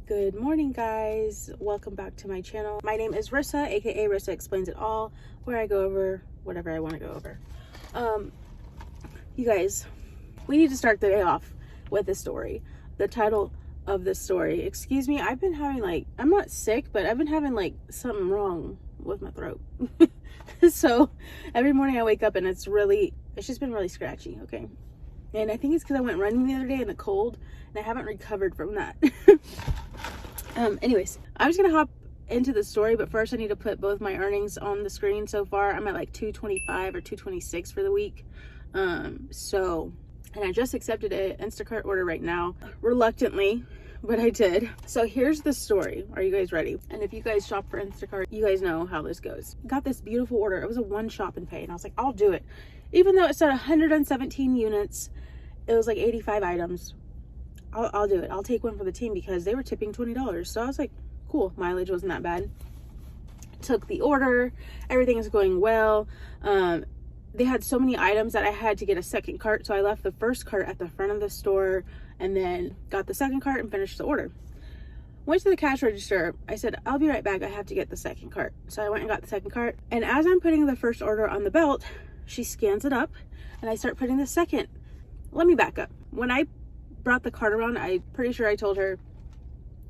Good morning, guys. Welcome back to my channel. My name is Rissa, aka Rissa Explains It All, where I go over whatever I want to go over. You guys, we need to start the day off with a story. The title of this story, excuse me, I've been having I'm not sick, but I've been having something wrong with my throat. So every morning I wake up and it's just been really scratchy, okay? And I think it's because I went running the other day in the cold and I haven't recovered from that. Anyways, I'm just gonna hop into the story, but first I need to put both my earnings on the screen. So far I'm at like 225 or 226 for the week. And I just accepted an Instacart order right now, reluctantly, but I did. So here's the story. Are you guys ready? And if you guys shop for Instacart, you guys know how this goes. Got this beautiful order. It was a one shop and pay, and I was like, I'll do it. Even though it said 117 units, it was like 85 items. I'll do it. I'll take one for the team because they were tipping $20. So I was like, cool. Mileage wasn't that bad. Took the order. Everything is going well. They had so many items that I had to get a second cart. So I left the first cart at the front of the store and then got the second cart and finished the order. Went to the cash register. I said, I'll be right back. I have to get the second cart. So I went and got the second cart. And as I'm putting the first order on the belt, she scans it up and I start putting the second. Let me back up. When I brought the cart around, I'm pretty sure I told her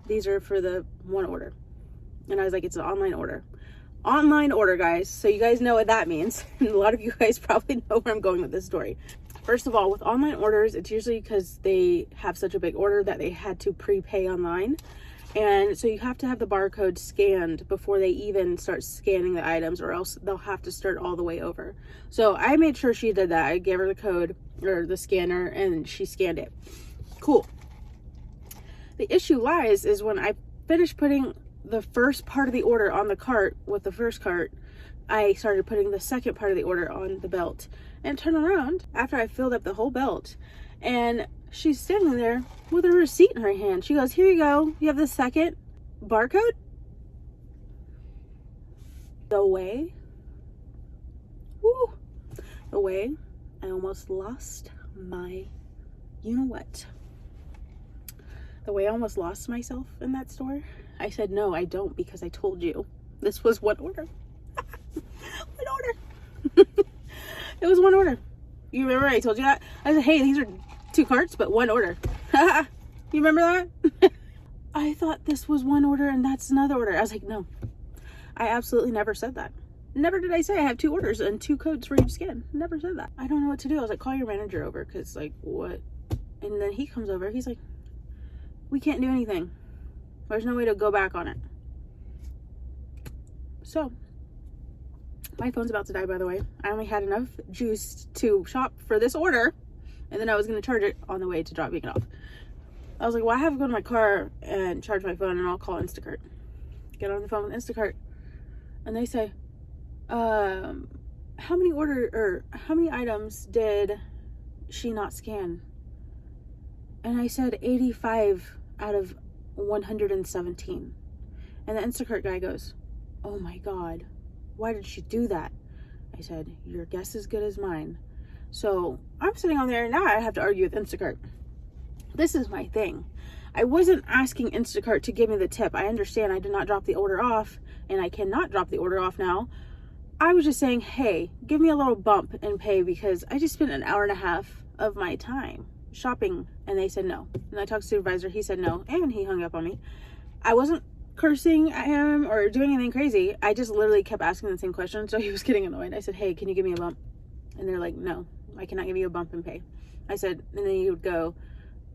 these are for the one order. And I was like, it's an online order. Online order, guys. So you guys know what that means. And a lot of you guys probably know where I'm going with this story. First of all, with online orders, it's usually because they have such a big order that they had to prepay online. And so you have to have the barcode scanned before they even start scanning the items, or else they'll have to start all the way over. So I made sure she did that. I gave her the code or the scanner and she scanned it. Cool. The issue lies is when I finished putting the first part of the order on the cart with the first cart, I started putting the second part of the order on the belt and turn around after I filled up the whole belt. And she's standing there with a receipt in her hand. She goes, here you go. You have the second barcode. The way I almost lost my, you know what? The way I almost lost myself in that store. I said, no, I don't, because I told you this was one order. One order. It was one order. You remember I told you that? I said, hey, these are two carts, but one order. You remember that? I thought this was one order and that's another order. I was like, no, I absolutely never said that. Never did I say I have two orders and two codes for each skin. Never said that. I don't know what to do. I was like, call your manager over, because what? And then he comes over. He's like, we can't do anything. There's no way to go back on it. So my phone's about to die, by the way. I only had enough juice to shop for this order, and then I was going to charge it on the way to dropping it off. I was like, well, I have to go to my car and charge my phone, and I'll call Instacart. Get on the phone with Instacart, and they say, how many items did she not scan? And I said 85 out of 117. And the Instacart guy goes, oh my God, why did she do that? I said, your guess is good as mine. So I'm sitting on there, and now I have to argue with Instacart. This is my thing. I wasn't asking Instacart to give me the tip. I understand I did not drop the order off, and I cannot drop the order off now. I was just saying, hey, give me a little bump and pay, because I just spent an hour and a half of my time shopping, and they said no. And I talked to the supervisor. He said no, and he hung up on me. I wasn't cursing at him or doing anything crazy. I just literally kept asking the same question, so he was getting annoyed. I said, hey, can you give me a bump? And they're like, no, I cannot give you a bump and pay. I said, and then he would go,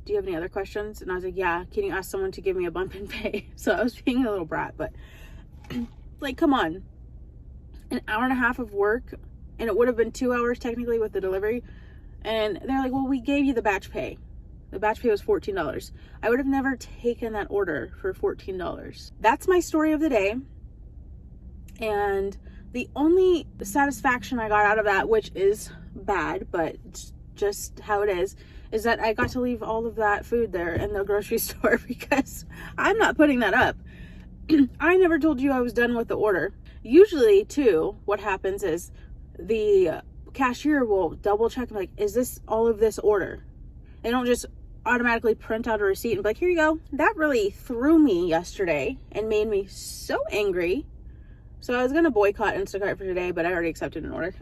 do you have any other questions? And I was like, yeah, can you ask someone to give me a bump and pay? So I was being a little brat, but like, come on. An hour and a half of work, and it would have been 2 hours technically with the delivery. And they're like, well, we gave you the batch pay. The batch pay was $14. I would have never taken that order for $14. That's my story of the day. And the only satisfaction I got out of that, which is bad, but it's just how it is that I got to leave all of that food there in the grocery store, because I'm not putting that up. I never told you I was done with the order. Usually, too, what happens is the cashier will double check, like, is this all of this order? They don't just automatically print out a receipt and be like, here you go. That really threw me yesterday and made me so angry. So I was gonna boycott Instacart for today, but I already accepted an order.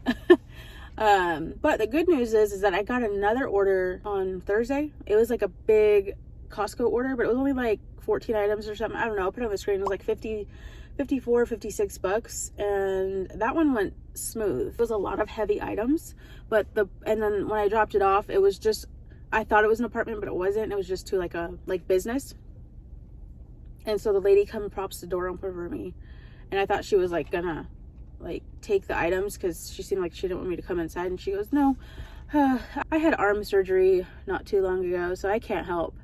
But the good news is that I got another order on Thursday. It was like a big Costco order, but it was only like 14 items or something. I don't know. I'll put it on the screen. It was like 54, 56 bucks. And that one went smooth. It was a lot of heavy items, and then when I dropped it off, it was just, I thought it was an apartment, but it wasn't. It was just to like a business. And so the lady props the door open for me. And I thought she was like gonna like take the items because she seemed like she didn't want me to come inside. And she goes, no, I had arm surgery not too long ago, so I can't help.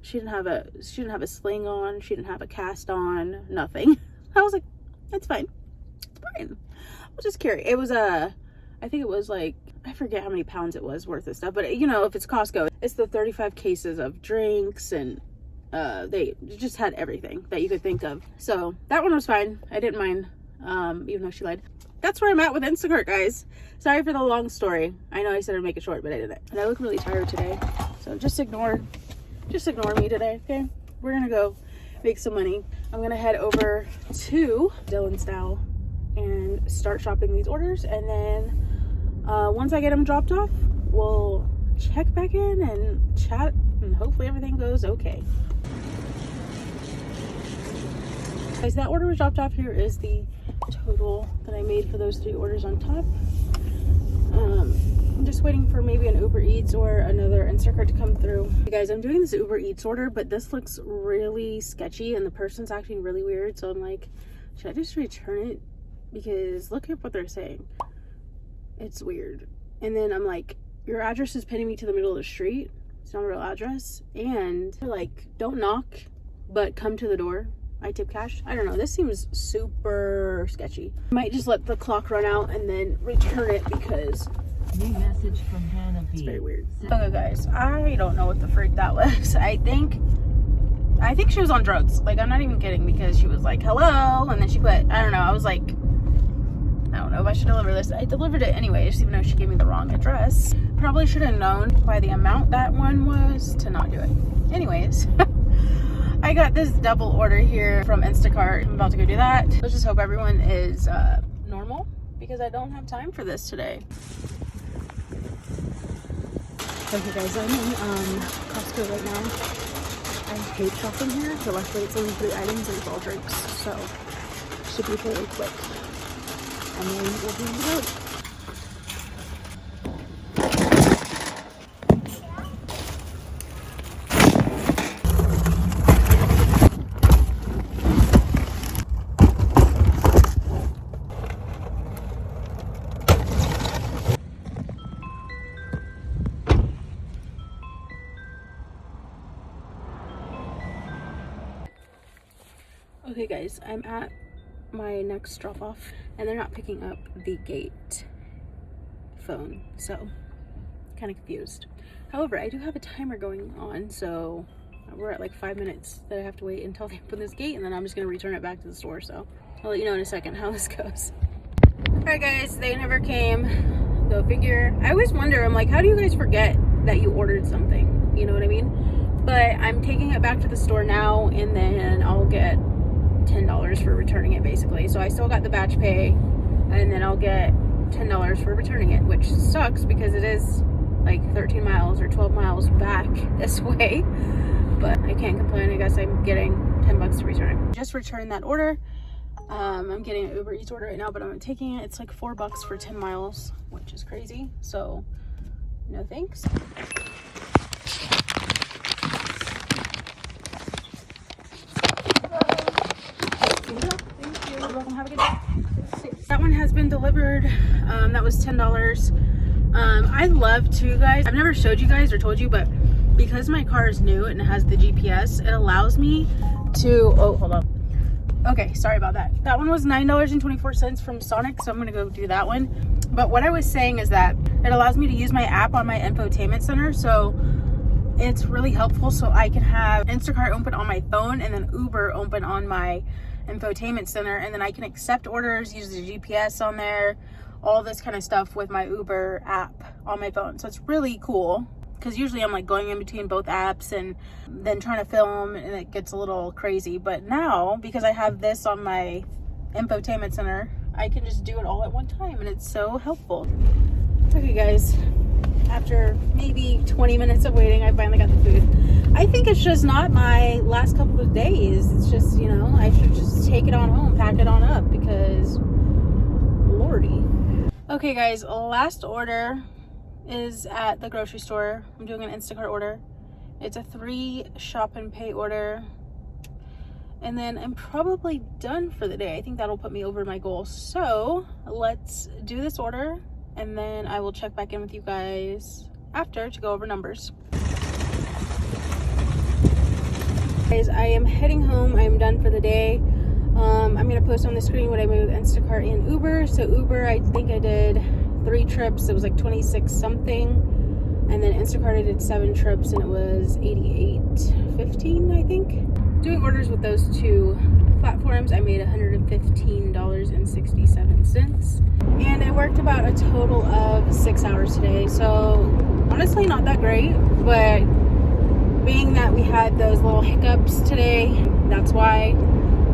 She didn't have a sling on. She didn't have a cast on. Nothing. I was like, that's fine. It's fine. I was just curious. It was I think it was like, I forget how many pounds it was worth of stuff. But you know, if it's Costco, it's the 35 cases of drinks, and they just had everything that you could think of. So that one was fine. I didn't mind, even though she lied. That's where I'm at with Instacart, guys. Sorry for the long story. I know I said I'd make it short, but I didn't. And I look really tired today. So just ignore me today, okay? We're gonna go make some money. I'm gonna head over to Dylan's now and start shopping these orders, and then once I get them dropped off, we'll check back in and chat, and hopefully everything goes okay. Guys, that order was dropped off. Here is the total that I made for those 3 orders on top. I'm just waiting for maybe an Uber Eats or another Instacart to come through. Hey guys, I'm doing this Uber Eats order, but this looks really sketchy and the person's acting really weird. So I'm like, should I just return it? Because look at what they're saying. It's weird. And then I'm like, your address is pinning me to the middle of the street. It's not a real address. And they're like, don't knock, but come to the door. I tip cash. I don't know. This seems super sketchy. I might just let the clock run out and then return it because new message from Hannah B. It's very weird. Okay, guys. I don't know what the freak that was. I think she was on drugs. Like, I'm not even kidding, because she was like, hello, and then she put, I don't know. I was like, I don't know if I should deliver this. I delivered it anyways, even though she gave me the wrong address. Probably should have known by the amount that one was to not do it. Anyways. I got this double order here from Instacart. I'm about to go do that. Let's just hope everyone is normal, because I don't have time for this today. Okay guys, I'm in Costco right now. I hate shopping here, but luckily it's only 3 items and it's all drinks, so it should be fairly quick. And then we'll be on the road. Okay guys, I'm at my next drop off and they're not picking up the gate phone, so kind of confused. However, I do have a timer going on, so we're at like 5 minutes that I have to wait until they open this gate, and then I'm just gonna return it back to the store. So I'll let you know in a second how this goes. All right guys, they never came. Go figure. I always wonder, I'm like, how do you guys forget that you ordered something? You know what I mean? But I'm taking it back to the store now, and then I'll get $10 for returning it, basically. So I still got the batch pay, and then I'll get $10 for returning it, which sucks because it is like 13 miles or 12 miles back this way, but I can't complain. I guess I'm getting 10 bucks to return it. Just returned that order. I'm getting an Uber Eats order right now, but I'm taking it. It's like $4 for 10 miles, which is crazy. So no thanks. Have a good day. That one has been delivered. That was $10. I love too, guys. I've never showed you guys or told you, but because my car is new and it has the GPS, it allows me to, oh, hold on. Okay, sorry about that. That one was $9.24 from Sonic, so I'm gonna go do that one. But what I was saying is that it allows me to use my app on my infotainment center, so it's really helpful. So I can have Instacart open on my phone and then Uber open on my infotainment center, and then I can accept orders, use the GPS on there, all this kind of stuff with my Uber app on my phone. So it's really cool. because usually I'm like going in between both apps and then trying to film, and it gets a little crazy. But now, because I have this on my infotainment center, I can just do it all at one time, and it's so helpful. Okay guys, after maybe 20 minutes of waiting, I finally got the food. I think it's just not my last couple of days. It's just, you know, I should just take it on home, pack it on up, because lordy. Okay guys, last order is at the grocery store. I'm doing an Instacart order. It's a 3 shop and pay order. And then I'm probably done for the day. I think that'll put me over my goal. So let's do this order, and then I will check back in with you guys after to go over numbers. Guys, I am heading home. I am done for the day. I'm gonna post on the screen what I made with Instacart and Uber. So Uber, I think I did 3 trips. It was like 26 something. And then Instacart, I did 7 trips, and it was 88.15, I think. Doing orders with those 2 platforms, I made $115.67. And I worked about a total of 6 hours today. So honestly, not that great, but being that we had those little hiccups today, that's why.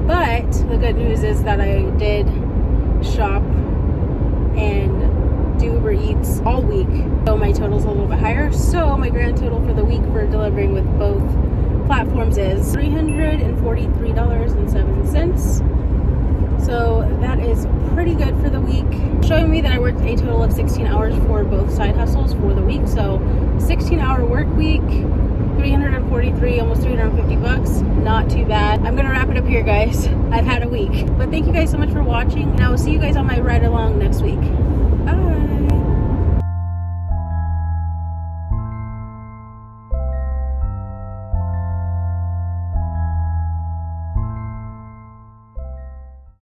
But the good news is that I did shop and do Uber Eats all week, so my total's a little bit higher. So my grand total for the week for delivering with both platforms is $343.07. So that is pretty good for the week, showing me that I worked a total of 16 hours for both side hustles for the week. So 16-hour work week, 343, almost 350 bucks. Not too bad. I'm gonna wrap it up here, guys. I've had a week, but thank you guys so much for watching, and I will see you guys on my ride along next week. Bye.